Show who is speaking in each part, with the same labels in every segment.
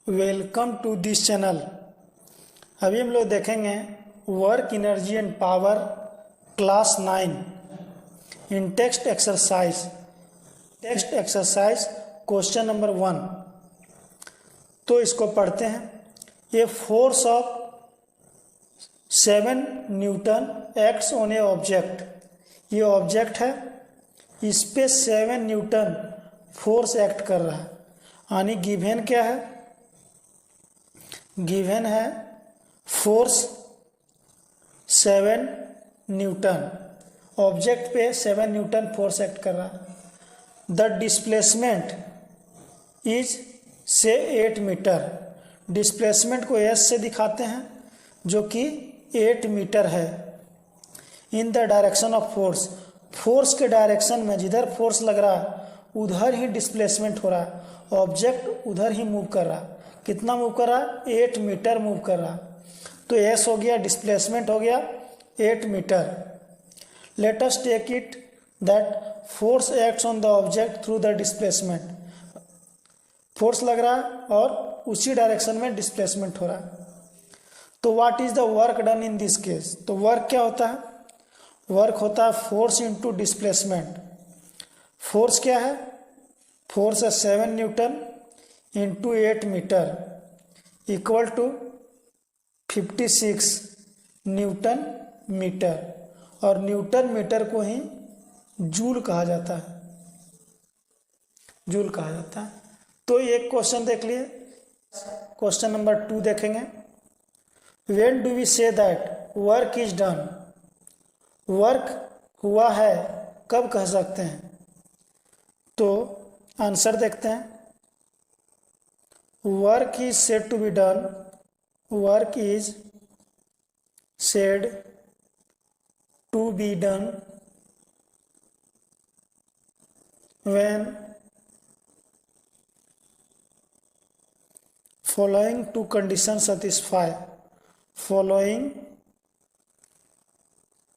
Speaker 1: Welcome to this channel. अभी हम लोग देखेंगे work energy and power class 9 in text exercise question number 1। तो इसको पढ़ते हैं। ये force of 7 Newton acts on A object. ये ऑब्जेक्ट है, इस पे 7 न्यूटन फोर्स एक्ट कर रहा है। यानी गिवन क्या है? गिवन है फोर्स 7 न्यूटन, ऑब्जेक्ट पे 7 न्यूटन फोर्स एक्ट कर रहा है। द डिस्प्लेसमेंट इज से 8 मीटर। डिस्प्लेसमेंट को एस से दिखाते हैं जो कि 8 मीटर है। In the direction of force, force के डायरेक्शन में जिधर फोर्स लग रहा है उधर ही डिस्प्लेसमेंट हो रहा है। ऑब्जेक्ट उधर ही मूव कर रहा है। कितना मूव कर रहा है? 8 मीटर मूव कर रहा है। तो एस हो गया, डिस्प्लेसमेंट हो गया 8 meter. Let us take it that force acts on the object through the displacement. Force लग रहा है और उसी डायरेक्शन में डिस्प्लेसमेंट हो रहा है। तो what is the work done in this case? तो वर्क क्या होता है? वर्क होता है फोर्स इंटू डिस्प्लेसमेंट। फोर्स क्या है? फोर्स है 7 newton into 8 meter equal to 56 newton meter. और न्यूटन मीटर को ही जूल कहा जाता है, जूल कहा जाता है। तो एक क्वेश्चन देख लिए। क्वेश्चन नंबर 2 देखेंगे। When do we say that work is done? Work हुआ है कब कह सकते हैं? तो आंसर देखते हैं। Work is said to be done, work is said to be done when following two conditions satisfy. Following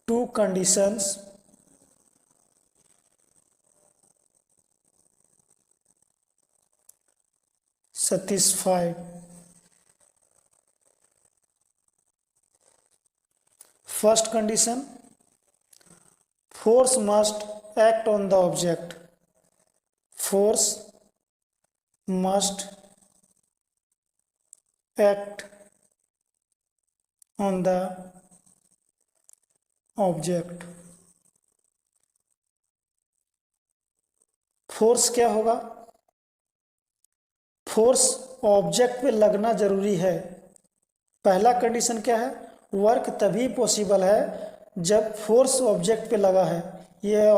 Speaker 1: two conditions satisfied. First condition, force must act on the object. Force must act on the object. Force क्या होगा? Force object पे लगना जरूरी है। पहला condition क्या है? Work तभी पॉसिबल है जब फोर्स ऑब्जेक्ट पे लगा है। यह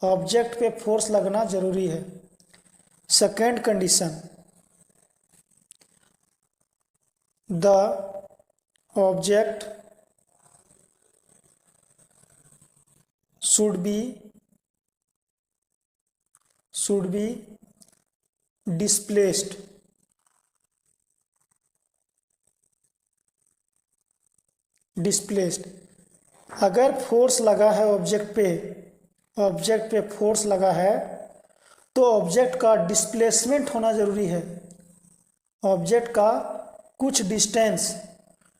Speaker 1: ऑब्जेक्ट पे फोर्स लगना जरूरी है। Second condition, the object should be displaced. अगर फोर्स लगा है ऑब्जेक्ट पे फोर्स लगा है तो ऑब्जेक्ट का डिस्प्लेसमेंट होना जरूरी है। ऑब्जेक्ट का कुछ डिस्टेंस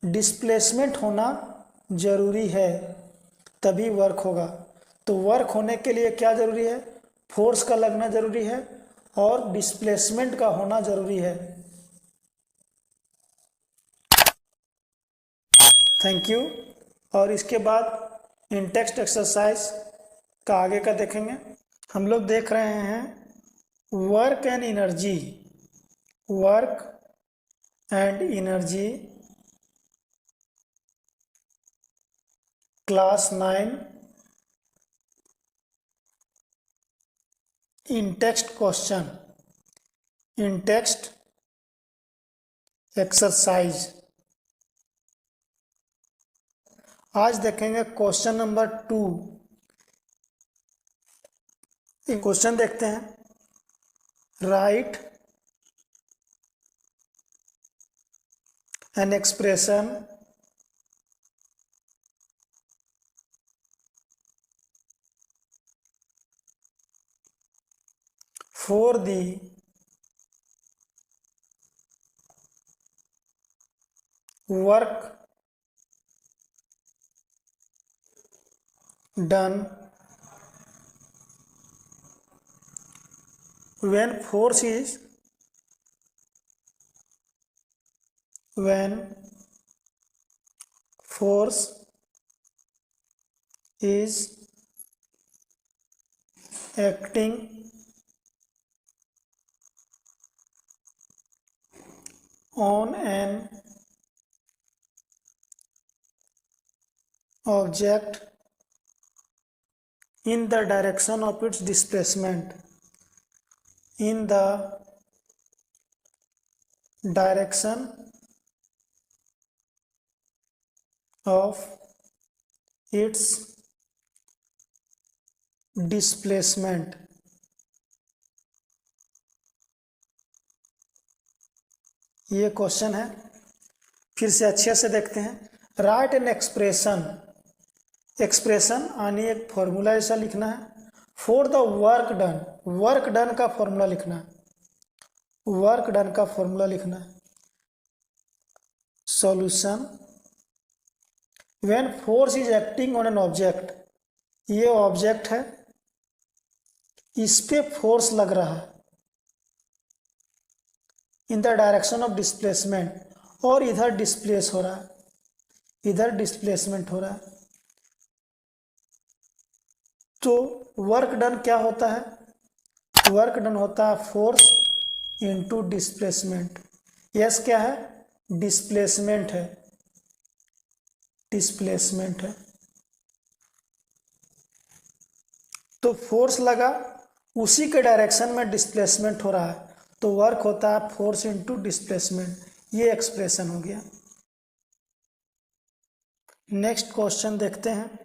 Speaker 1: डिस्प्लेसमेंट होना जरूरी है, तभी वर्क होगा। तो वर्क होने के लिए क्या जरूरी है? फोर्स का लगना जरूरी है और डिस्प्लेसमेंट का होना जरूरी है। Thank you. और इसके बाद इन टेक्स्ट एक्सरसाइज का आगे का देखेंगे। हम लोग देख रहे हैं work and energy, work and energy class 9 in text question, in text exercise. आज देखेंगे क्वेश्चन नंबर 2। क्वेश्चन देखते हैं। Right an expression for the work done when force is acting on an object in the direction of its displacement. In the direction of its displacement. ये question है, फिर से अच्छे से देखते हैं। राइट एन एक्सप्रेशन, एक्सप्रेशन यानी एक फॉर्मूला ऐसा लिखना है। For the work done, work done का फॉर्मूला लिखना है, वर्क डन का फॉर्मूला लिखना है। Solution, when force is acting on an object, ये ऑब्जेक्ट है, इस पे फोर्स लग रहा है in the direction of displacement, और इधर डिस्प्लेस हो रहा है, इधर डिस्प्लेसमेंट हो रहा है। तो वर्क डन क्या होता है? वर्क डन होता है फोर्स इनटू डिस्प्लेसमेंट। यस क्या है? डिस्प्लेसमेंट है, डिस्प्लेसमेंट है। तो फोर्स लगा, उसी के डायरेक्शन में डिस्प्लेसमेंट हो रहा है, तो वर्क होता है फोर्स इनटू डिस्प्लेसमेंट। ये एक्सप्रेशन हो गया। नेक्स्ट क्वेश्चन देखते हैं।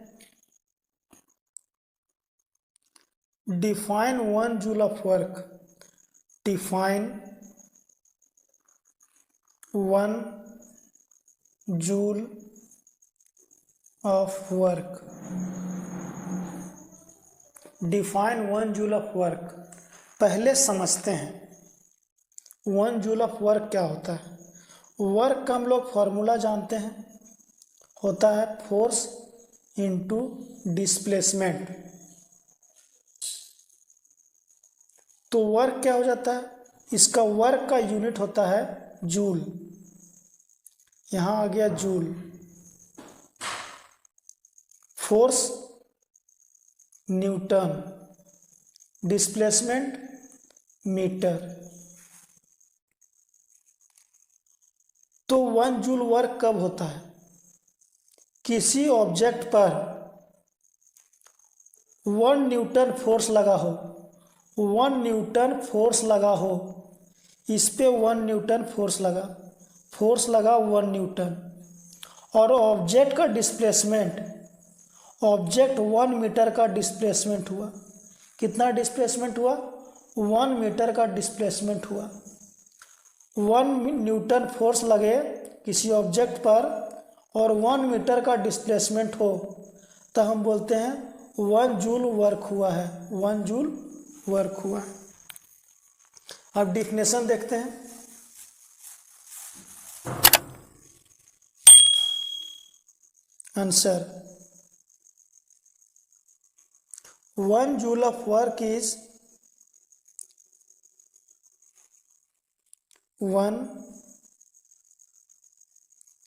Speaker 1: Define 1 joule of work, define 1 joule of work, define 1 joule of work. पहले समझते हैं 1 जूल ऑफ वर्क क्या होता है। वर्क का हम लोग फॉर्मूला जानते हैं, होता है फोर्स इनटू डिस्प्लेसमेंट। तो वर्क क्या हो जाता है? इसका वर्क का यूनिट होता है जूल, यहां आ गया joule. Force newton, displacement meter. तो 1 जूल वर्क कब होता है? किसी ऑब्जेक्ट पर 1 न्यूटन फोर्स लगा हो, 1 न्यूटन फोर्स लगा हो, इस पे 1 न्यूटन फोर्स लगा, फोर्स लगा 1 न्यूटन, और ऑब्जेक्ट का डिस्प्लेसमेंट, ऑब्जेक्ट 1 मीटर का डिस्प्लेसमेंट हुआ। कितना डिस्प्लेसमेंट हुआ? 1 मीटर का डिस्प्लेसमेंट हुआ। 1 न्यूटन फोर्स लगे किसी ऑब्जेक्ट पर और 1 मीटर का डिस्प्लेसमेंट हो, तो हम बोलते हैं 1 जूल वर्क हुआ है, 1 जूल वर्क हुआ है। अब डिफिनेशन देखते हैं। Answer, 1 joule of work is 1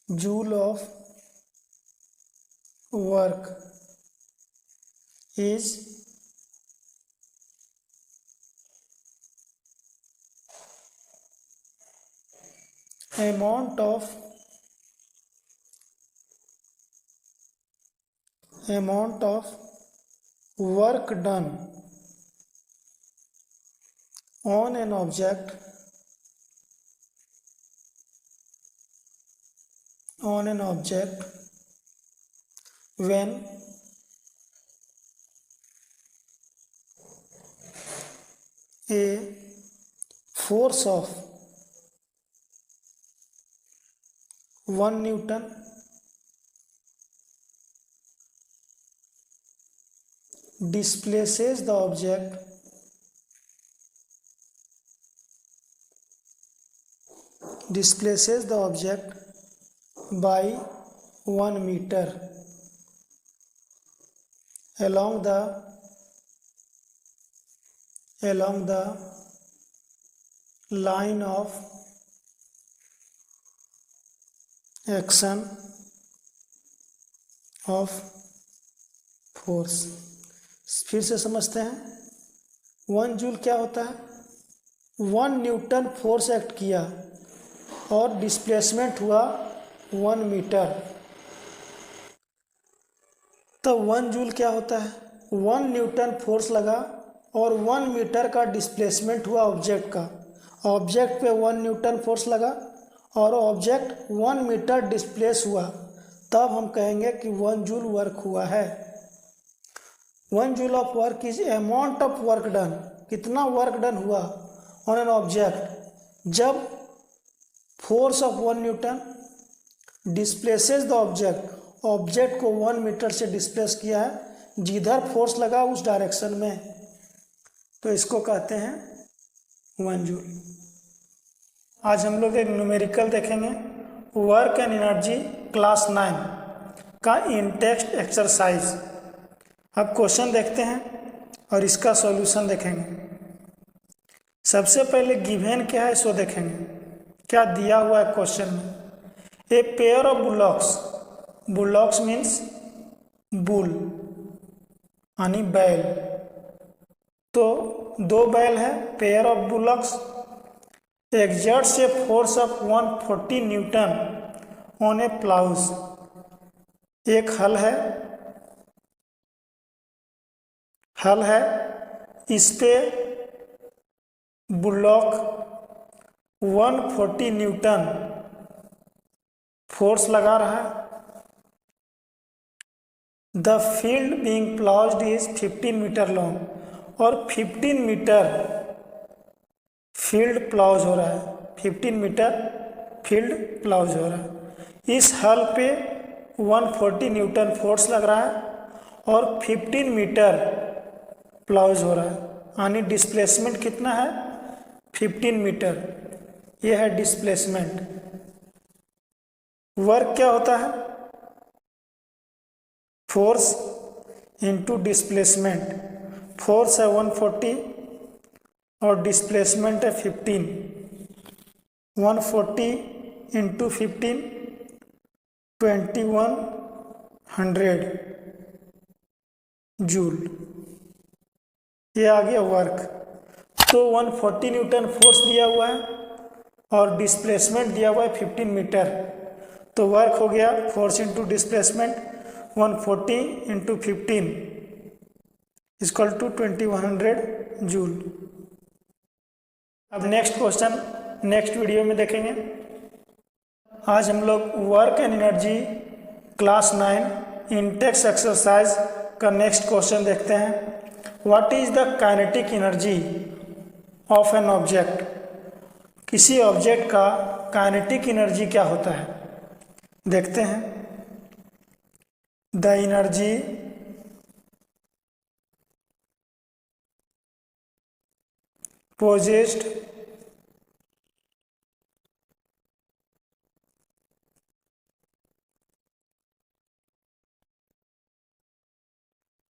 Speaker 1: joule of work is amount of work done on an object when a force of 1 Newton displaces the object by 1 meter along the line of action of force। फिर से समझते हैं, 1 joule क्या होता है? 1 Newton force act किया और displacement हुआ 1 मीटर। तो 1 जूल क्या होता है? 1 न्यूटन फोर्स लगा और 1 मीटर का डिस्प्लेसमेंट हुआ ऑब्जेक्ट का। ऑब्जेक्ट पे 1 न्यूटन फोर्स लगा और ऑब्जेक्ट 1 मीटर डिस्प्लेस हुआ, तब हम कहेंगे कि 1 जूल वर्क हुआ है। 1 joule of work is amount of work done. कितना वर्क डन हुआ ऑन एन ऑब्जेक्ट जब force of 1 Newton displaces the object. Object को 1 मीटर से डिस्प्लेस किया है, जिधर फोर्स लगा उस डायरेक्शन में, तो इसको कहते हैं 1 जूल। आज हम लोग एक न्यूमेरिकल देखेंगे, वर्क एंड एनर्जी क्लास 9 का इन टेक्स्ट एक्सरसाइज। अब क्वेश्चन देखते हैं और इसका सॉल्यूशन देखेंगे। सबसे पहले गिवन क्या है सो देखेंगे, क्या दिया हुआ है क्वेश्चन में। A pair of bullocks, bullocks means bull यानी बैल, तो 2 बैल है, pair of bullocks exerts a force of 140 newton on a ploughs. एक हल है, इस पे बुलॉक 140 न्यूटन फोर्स लगा रहा है। The field being ploughed is 15 metre long और 15 मीटर फील्ड प्लाउज हो रहा है। 15 मीटर फील्ड प्लाउज हो रहा है। इस हल पे 140 न्यूटन फोर्स लग रहा है और 15 मीटर प्लाउज हो रहा है, यानी डिस्प्लेसमेंट कितना है? 15 मीटर। यह है डिस्प्लेसमेंट। वर्क क्या होता है? Force into displacement. फोर्स है 140 और डिस्प्लेसमेंट है 15। 140 इंटू 15 2100 जूल। ये आ गया वर्क। तो 140 न्यूटन फोर्स दिया हुआ है और डिस्प्लेसमेंट दिया हुआ है 15 मीटर, तो वर्क हो गया force into displacement 140 into 15 equal to 2100 joule. अब नेक्स्ट क्वेश्चन नेक्स्ट वीडियो में देखेंगे। आज हम लोग work and energy class 9 intext exercise का नेक्स्ट क्वेश्चन देखते हैं। What is the kinetic energy of an object? किसी ऑब्जेक्ट का काइनेटिक एनर्जी क्या होता है, देखते हैं। The energy possessed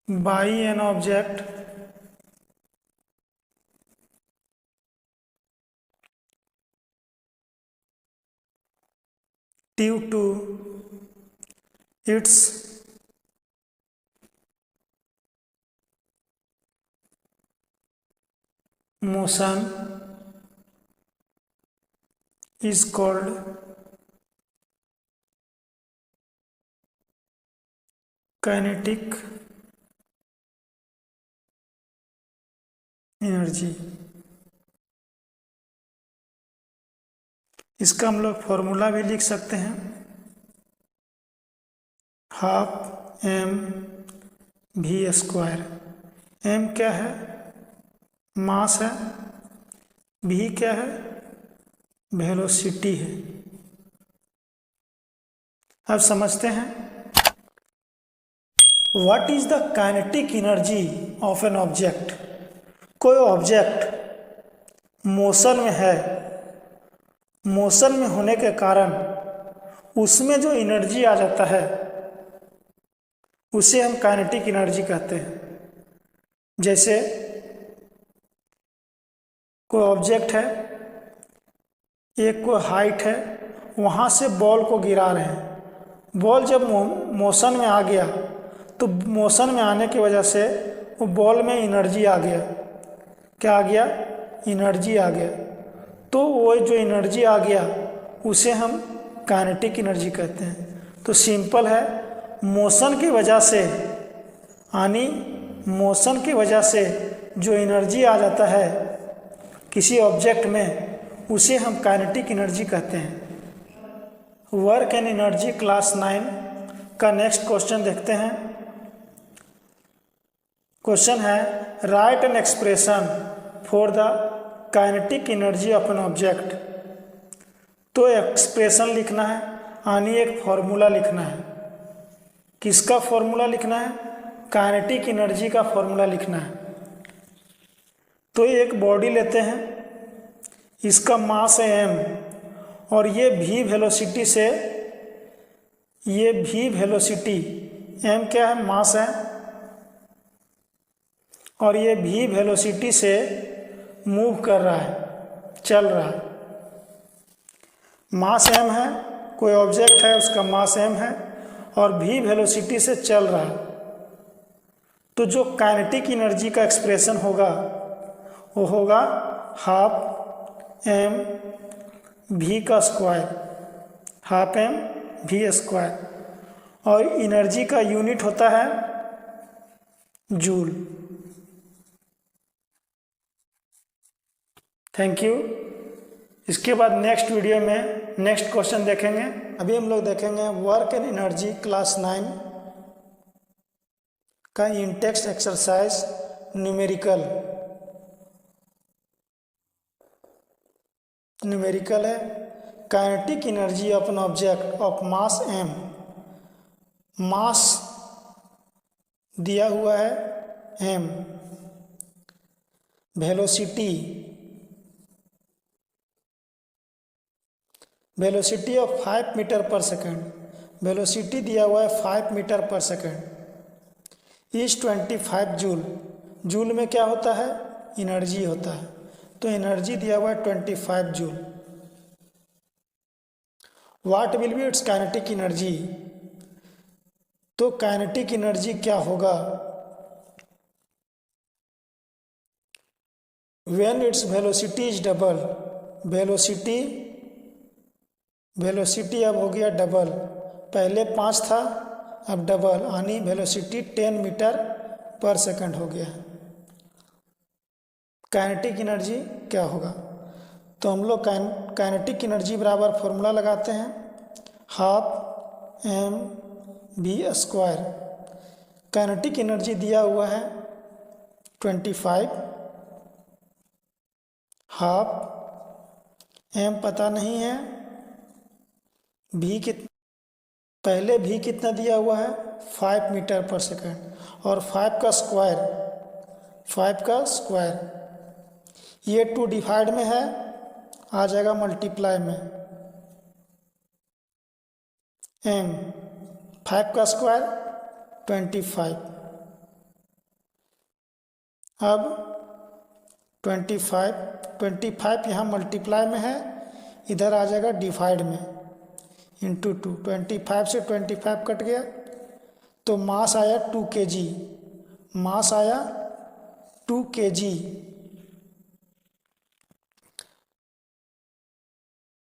Speaker 1: by an object due to its motion is called kinetic energy। इसका हम लोग फॉर्मूला भी लिख सकते हैं, हाफ mv²। m क्या है? मास है। v क्या है? वेलोसिटी है। अब समझते हैं, what is the kinetic energy of an object. कोई ऑब्जेक्ट मोशन में है, मोशन में होने के कारण उसमें जो एनर्जी आ जाता है उसे हम काइनेटिक एनर्जी कहते हैं। जैसे कोई ऑब्जेक्ट है, एक कोई हाइट है, वहाँ से बॉल को गिरा रहे हैं। बॉल जब मोशन में आ गया तो मोशन में आने की वजह से वो बॉल में एनर्जी आ गया। क्या आ गया? एनर्जी आ गया। तो वो जो एनर्जी आ गया उसे हम काइनेटिक एनर्जी कहते हैं। तो सिंपल है, मोशन की वजह से यानी मोशन की वजह से जो एनर्जी आ जाता है किसी ऑब्जेक्ट में उसे हम काइनेटिक एनर्जी कहते हैं। वर्क एंड एनर्जी क्लास 9 का नेक्स्ट क्वेश्चन देखते हैं। क्वेश्चन है right an expression for the kinetic energy of an object. तो एक्सप्रेशन लिखना है यानी एक फॉर्मूला लिखना है। किसका फॉर्मूला लिखना है? काइनेटिक एनर्जी का फॉर्मूला लिखना है। तो एक बॉडी लेते हैं, इसका मास है m और ये v वेलोसिटी से, ये v वेलोसिटी, m क्या है? मास है, और ये v वेलोसिटी से मूव कर रहा है, चल रहा है। मास m है, कोई ऑब्जेक्ट है उसका मास m है और v वेलोसिटी से चल रहा है। तो जो काइनेटिक एनर्जी का एक्सप्रेशन होगा वो होगा हाफ m v का square, half m v square, और एनर्जी का यूनिट होता है जूल। Thank you. इसके बाद नेक्स्ट वीडियो में नेक्स्ट क्वेश्चन देखेंगे। अभी हम लोग देखेंगे वर्क एंड एनर्जी क्लास 9 का in text exercise numerical. Numerical है kinetic energy of an object of mass m। मास दिया हुआ है m, वेलोसिटी ऑफ 5 मीटर पर सेकेंड। वेलोसिटी दिया हुआ है 5 मीटर पर सेकेंड इज 25 जूल। जूल में क्या होता है? एनर्जी होता है। तो एनर्जी दिया हुआ है 25 joule. What will be it's kinetic energy. तो काइनेटिक एनर्जी क्या होगा? When its velocity is double. Velocity अब हो गया डबल, पहले 5 था अब डबल, यानी वेलोसिटी 10 मीटर पर सेकंड हो गया। काइनेटिक एनर्जी क्या होगा? तो हम लोग काइनेटिक एनर्जी बराबर फॉर्मूला लगाते हैं, half m v square. Kinetic energy दिया हुआ है 25, हाफ m पता नहीं है, पहले v कितना दिया हुआ है? 5 मीटर पर सेकंड, और 5 का स्क्वायर, ये 2 डिवाइड में है, आ जाएगा मल्टीप्लाई में। m 5 का स्क्वायर 25। अब 25 यहाँ मल्टीप्लाई में है, इधर आ जाएगा डिवाइड में, इंटू 2। 25 से 25 कट गया तो मास आया 2 kg। मास आया 2 kg।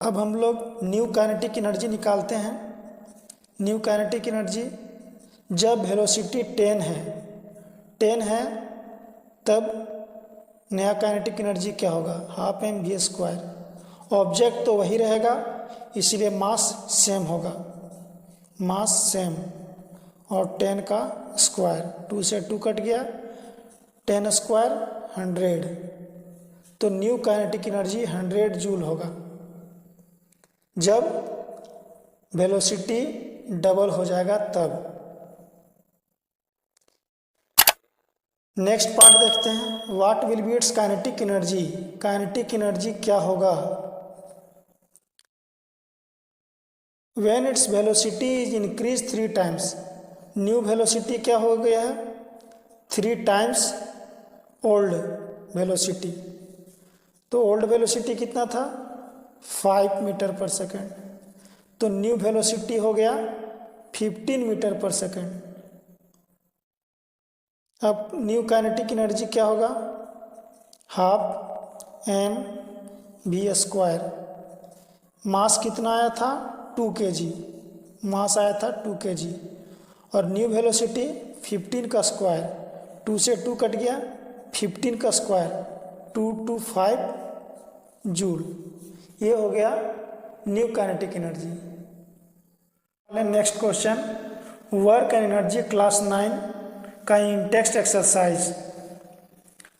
Speaker 1: अब हम लोग न्यू काइनेटिक एनर्जी निकालते हैं। न्यू काइनेटिक एनर्जी जब वेलोसिटी 10 है तब नया काइनेटिक एनर्जी क्या होगा? Half m v square. Object तो वही रहेगा इसलिए मास सेम होगा, मास सेम, और 10 का स्क्वायर, 2 से 2 कट गया, 10 स्क्वायर 100। तो न्यू काइनेटिक एनर्जी 100 जूल होगा जब वेलोसिटी डबल हो जाएगा तब। नेक्स्ट पार्ट देखते हैं, what will be it's kinetic energy. Kinetic energy क्या होगा? When its velocity is increase 3 times, new velocity क्या हो गया है 3 टाइम्स ओल्ड वेलोसिटी। तो ओल्ड वेलोसिटी कितना था 5 मीटर पर सेकेंड, तो न्यू वेलोसिटी हो गया 15 मीटर पर सेकेंड। अब न्यू काइनेटिक एनर्जी क्या होगा हाफ एम वी स्क्वायर। मास कितना आया था 2 kg, मास आया था 2 kg, और न्यू वेलोसिटी 15 का स्क्वायर, 2 से 2 कट गया 15 का स्क्वायर 225 जूल। ये हो गया new kinetic energy. Next question, work and energy class 9 का इन टेक्स्ट एक्सरसाइज।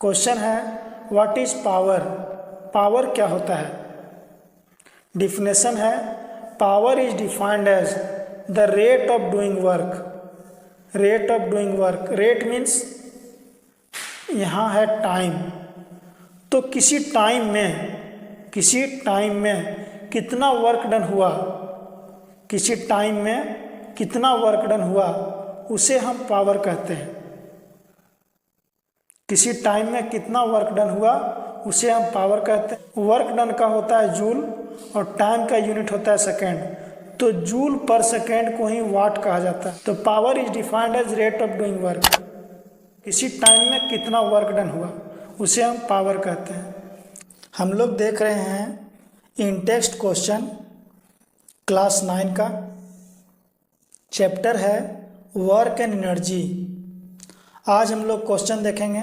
Speaker 1: क्वेश्चन है व्हाट इज पावर, पावर क्या होता है। डिफिनेशन है power is defined as the rate of doing work. Rate of doing work, rate means यहाँ है time, तो किसी टाइम में कितना वर्क डन हुआ, किसी टाइम में कितना वर्क डन हुआ उसे हम पावर कहते हैं। किसी टाइम में कितना वर्क डन हुआ उसे हम पावर कहते हैं। वर्क डन का होता है जूल और टाइम का यूनिट होता है सेकेंड, तो जूल पर सेकेंड को ही वाट कहा जाता है। तो power is defined as rate of doing work, किसी टाइम में कितना वर्क डन हुआ उसे हम पावर कहते हैं। हम लोग देख रहे हैं इन टेक्स्ट क्वेश्चन क्लास 9 का, चैप्टर है वर्क एंड एनर्जी। आज हम लोग क्वेश्चन देखेंगे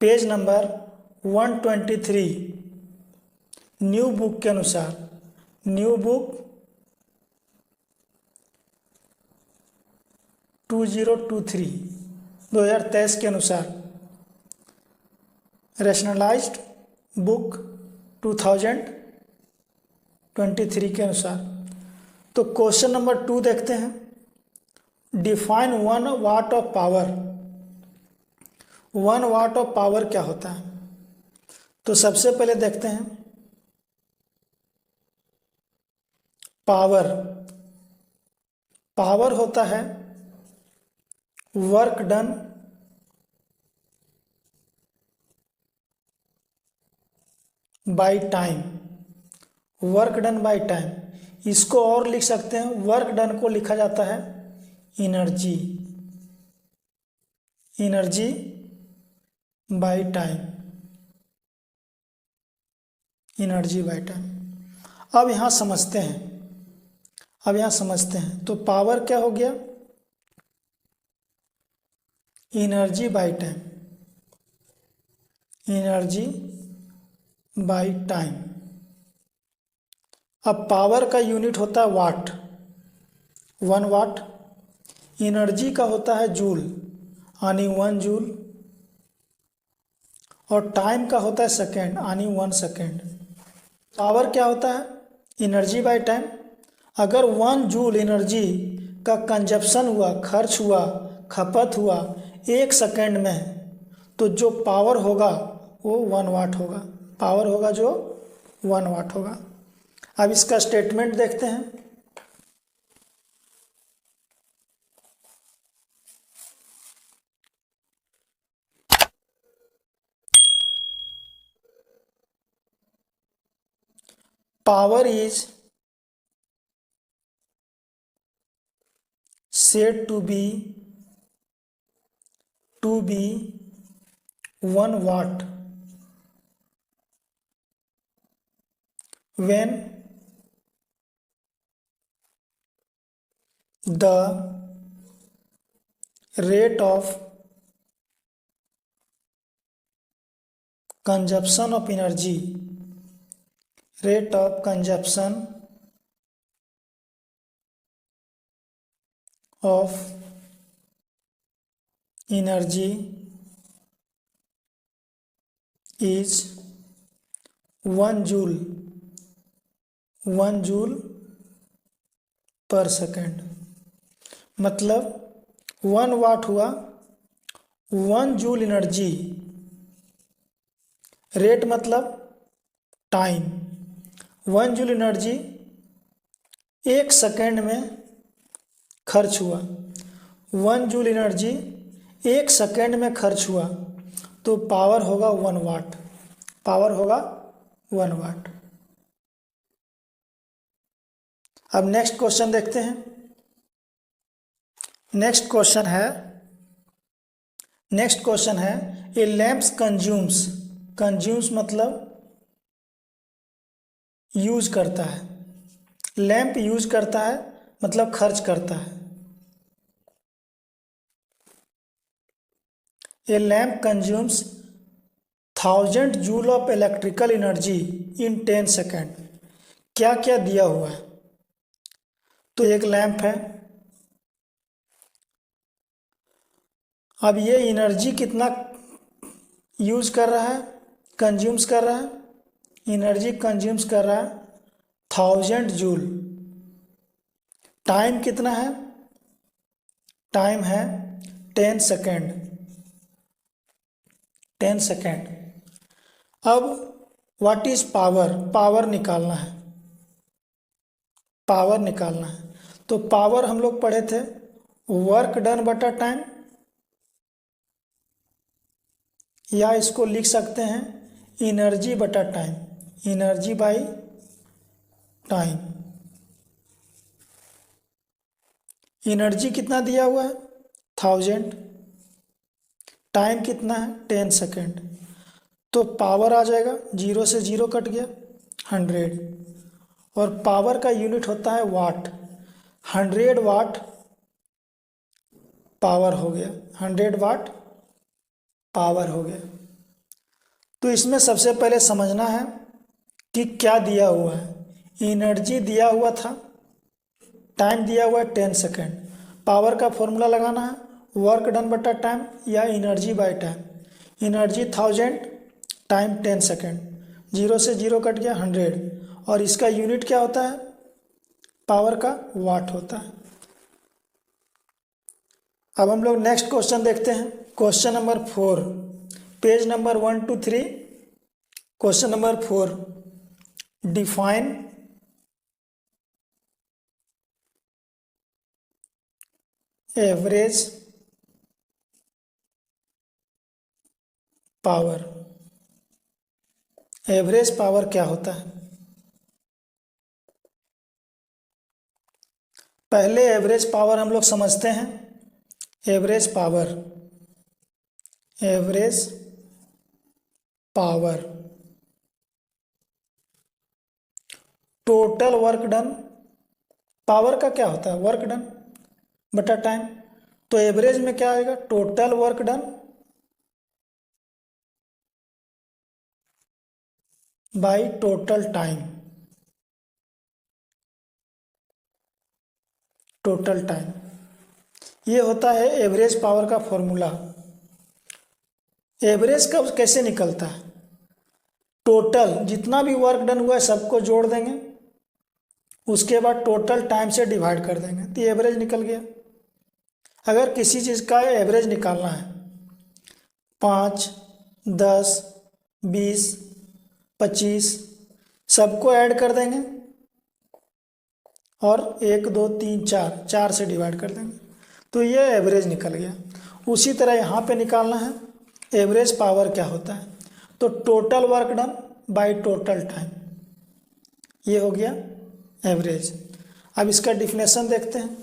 Speaker 1: पेज नंबर 123 न्यू बुक के अनुसार। न्यू बुक 2023 के अनुसार, रैशनलाइज्ड बुक 2023 के अनुसार। तो क्वेश्चन नंबर 2 देखते हैं, define 1 watt of power. 1 watt of power क्या होता है, तो सबसे पहले देखते हैं पावर। पावर होता है work done by time, work done by time. इसको और लिख सकते हैं, वर्क डन को लिखा जाता है energy, energy by time, energy by time. अब यहाँ समझते हैं, तो पावर क्या हो गया energy by time, energy by time. अब पावर का यूनिट होता है वाट, 1 वाट। एनर्जी का होता है जूल, यानी 1 जूल, और टाइम का होता है सेकेंड, यानी 1 सेकेंड। पावर क्या होता है एनर्जी बाय टाइम। अगर 1 जूल एनर्जी का कंजप्शन हुआ, खर्च हुआ, खपत हुआ 1 सेकेंड में, तो जो पावर होगा वो 1 वाट होगा, पावर होगा जो 1 वाट होगा। अब इसका स्टेटमेंट देखते हैं। Power is said to be 1 watt when the rate of consumption of energy, rate of consumption of energy is 1 joule, 1 joule पर सेकेंड। मतलब 1 वाट हुआ 1 जूल एनर्जी, रेट मतलब टाइम, 1 जूल एनर्जी 1 सेकेंड में खर्च हुआ, 1 जूल एनर्जी 1 सेकेंड में खर्च हुआ, तो पावर होगा 1 वाट, पावर होगा 1 वाट। अब नेक्स्ट क्वेश्चन देखते हैं। नेक्स्ट क्वेश्चन है ए लैम्प्स कंज्यूम्स मतलब यूज करता है, लैंप यूज करता है मतलब खर्च करता है। ए lamp consumes 1000 joule of electrical energy in 10 second. क्या क्या दिया हुआ है? तो एक लैंप है, अब ये एनर्जी कितना यूज कर रहा है, कंज्यूम्स कर रहा है, एनर्जी कंज्यूम्स कर रहा है 1000 जूल। टाइम कितना है? टाइम है 10 सेकेंड, 10 सेकेंड। अब व्हाट इज पावर? पावर निकालना है, पावर निकालना है। तो पावर हम लोग पढ़े थे वर्क डन बटा टाइम, या इसको लिख सकते हैं एनर्जी बटा time, energy by time. Energy कितना दिया हुआ है? 1000, टाइम कितना है? 10 सेकेंड। तो पावर आ जाएगा, 0 से 0 कट गया, 100। और पावर का यूनिट होता है वाट, 100 वाट पावर हो गया, 100 वाट पावर हो गया। तो इसमें सबसे पहले समझना है कि क्या दिया हुआ है। एनर्जी दिया हुआ था, टाइम दिया हुआ है 10 सेकेंड। पावर का फॉर्मूला लगाना है वर्क डन बटा टाइम या energy by time. Energy 1000, time 10 second, 0 से 0 कट गया 100। और इसका यूनिट क्या होता है? पावर का वाट होता है। अब हम लोग नेक्स्ट क्वेश्चन देखते हैं। Question number 4, page number 1 to 3। Question number 4, define average power. Average power क्या होता है? पहले एवरेज पावर हम लोग समझते हैं। Average power, average power total work done. Power का क्या होता है? वर्क डन बटा टाइम। तो एवरेज में क्या आएगा? Total work done by total time, total time. ये होता है एवरेज पावर का फॉर्मूला। एवरेज कब कैसे निकलता है? टोटल जितना भी वर्क डन हुआ है सबको जोड़ देंगे, उसके बाद टोटल टाइम से डिवाइड कर देंगे, तो एवरेज निकल गया। अगर किसी चीज़ का एवरेज निकालना है, 5, 10, 20, 25 सबको ऐड कर देंगे और 1, 2, 3, 4, 4 से डिवाइड कर देंगे, तो ये एवरेज निकल गया। उसी तरह यहाँ पे निकालना है एवरेज पावर क्या होता है, तो total work done by total time, ये हो गया एवरेज। अब इसका डिफिनेशन देखते हैं।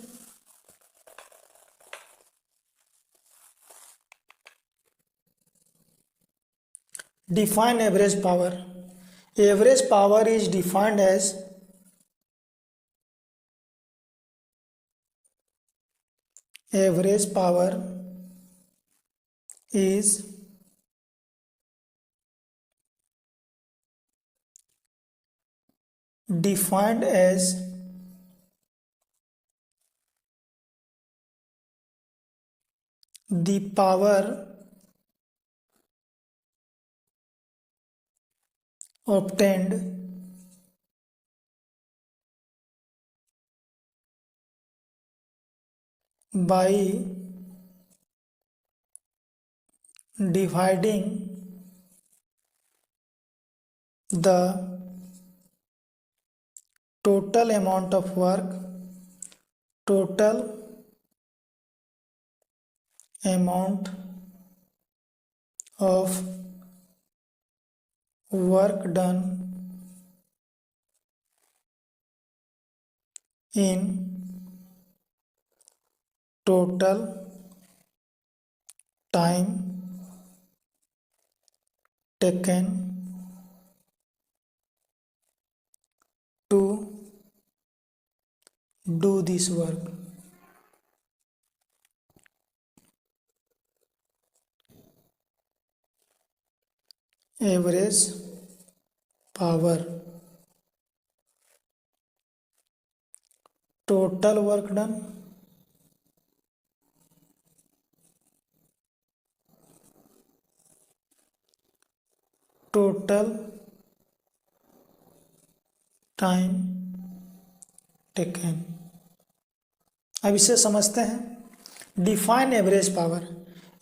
Speaker 1: Define average power. Average power is defined as average power is defined as the power obtained by dividing the total amount of work, total amount of work done in total time taken to do this work. Average power, total work done, total time taken. अब इसे समझते हैं। Define average power.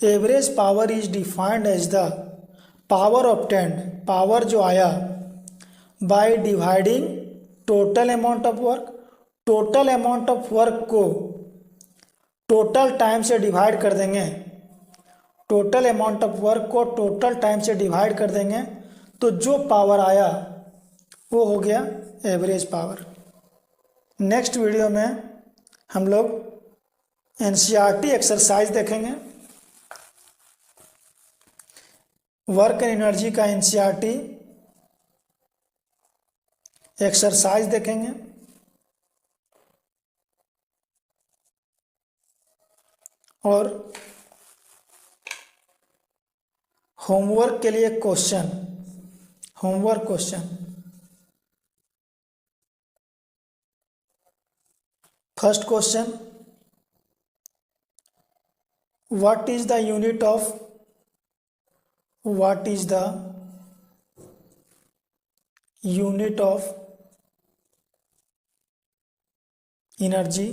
Speaker 1: Average power is defined as the power obtained, power जो आया by dividing total amount of work. Total amount of work को total time से divide कर देंगे, टोटल अमाउंट ऑफ वर्क को टोटल टाइम से divide कर देंगे तो जो पावर आया वो हो गया एवरेज पावर। नेक्स्ट वीडियो में हम लोग एनसीईआरटी एक्सरसाइज देखेंगे, वर्क एंड एनर्जी का एनसीईआरटी एक्सरसाइज देखेंगे और होमवर्क के लिए question, homework question. First question, what is the unit of energy